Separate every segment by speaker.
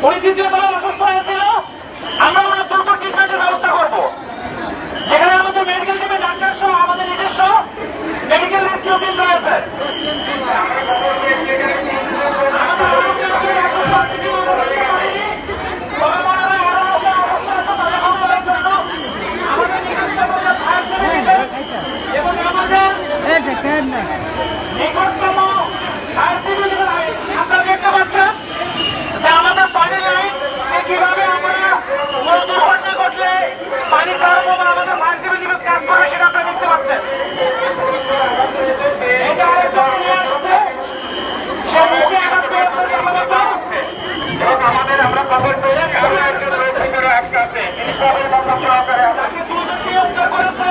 Speaker 1: উনি তৃতীয় তলা অসুস্থ হয়েছিল। আমরা ওনার দ্রুত ট্রিটমেন্টের ব্যবস্থা করবো, যেখানে আমাদের মেডিকেল টিমে ডাক্তার সহ আমাদের নিজস্ব মেডিকেল রেস্কিউ টিম রয়েছে। এবং আমাদের নিকটতম আপনারা দেখতে পাচ্ছেন যে আমাদের পানি লাইন কিভাবে আমরা দুর্ঘটনা ঘটলে পানি ছাড়বো বা আমাদের ফায়ার সিভিল কাজ করবে সেটা আপনারা দেখতে পাচ্ছেন। এটা আরেকজন নিয়ে আসছে, সে মুখে আঘাত পেয়েছে সম্ভবত, এবং আমাদের আমরা খবর পেয়ে তাকে দ্রুত নিয়ে উদ্ধার করেছে।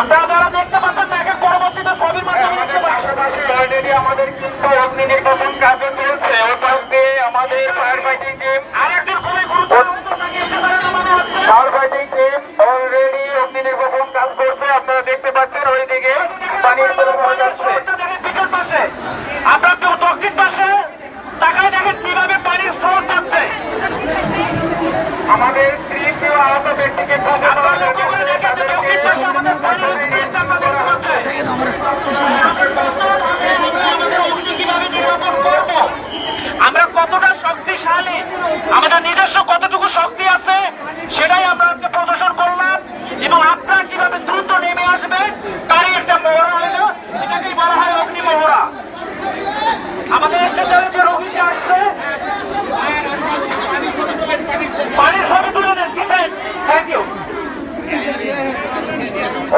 Speaker 1: আপনারা যারা দেখতে পাচ্ছেন দেখেন, পরবর্তীতে ছবির মাধ্যমে দেখতে পাচ্ছেন অলরেডি আমাদের কিন্তু অগ্নি নির্বাপন কাজ চলছে। ওর পাশ দিয়ে আমাদের ফায়ার ফাইটিং টিম আরেকজন খুবই গুরুত্বপূর্ণ ফায়ার ফাইটিং টিম অলরেডি অগ্নি নির্বাপন কাজ করছে। আপনারা দেখতে পাচ্ছেন ওইদিকে পানির প্রবাহ যাচ্ছে। পিছন পাশে আপনার কেউ দক্ষিণ পাশে তাকায় দেখেন কিভাবে পানির স্রোত যাচ্ছে। আমাদের ত্রিশীয় আহত ব্যক্তিকে আমরা কতটা শক্তিশালী, আমাদের নিজস্ব কতটুকু শক্তি আছে সেটাই আমরা আজকে প্রদর্শন করলাম, এবং আপনারা কিভাবে দ্রুত নেমে আসবেন তারই একটা মহড়া হলো, এটাকেই বলা হয় অগ্নি মহড়া। আমাদের স্টেশনে যে রোগী সে আসছে পানির ছবি তুলে নেন। Thank you.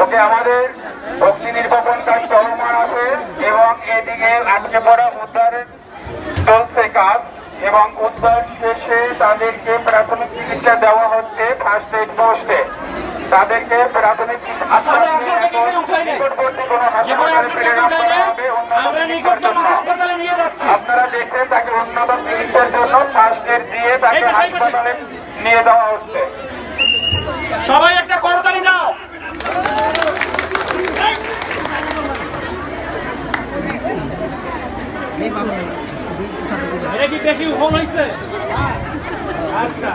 Speaker 1: ওকে, আমাদের অগ্নি নির্বাপন কাজ চলমান আছে এবং এদিকে আটকে পড়া উদ্ধার চলছে কাজ, এবং উদ্ধার শেষে তাদেরকে প্রাথমিক চিকিৎসা দেওয়া হচ্ছে ফার্স্ট এইড পোস্টে। তাদেরকে প্রাথমিক চিকিৎসা নিকটবর্তী কোনো হাসপাতালে প্রেরণ করা হবে উন্নত চিকিৎসার জন্য। আপনারা দেখছেন তাকে উন্নত চিকিৎসার জন্য ফার্স্ট এইড দিয়ে তাকে হাসপাতালে নিয়ে যাওয়া হচ্ছে। সবাই একটা করতালি দাও। এটা কি বেশি হল হয়েছে? আচ্ছা।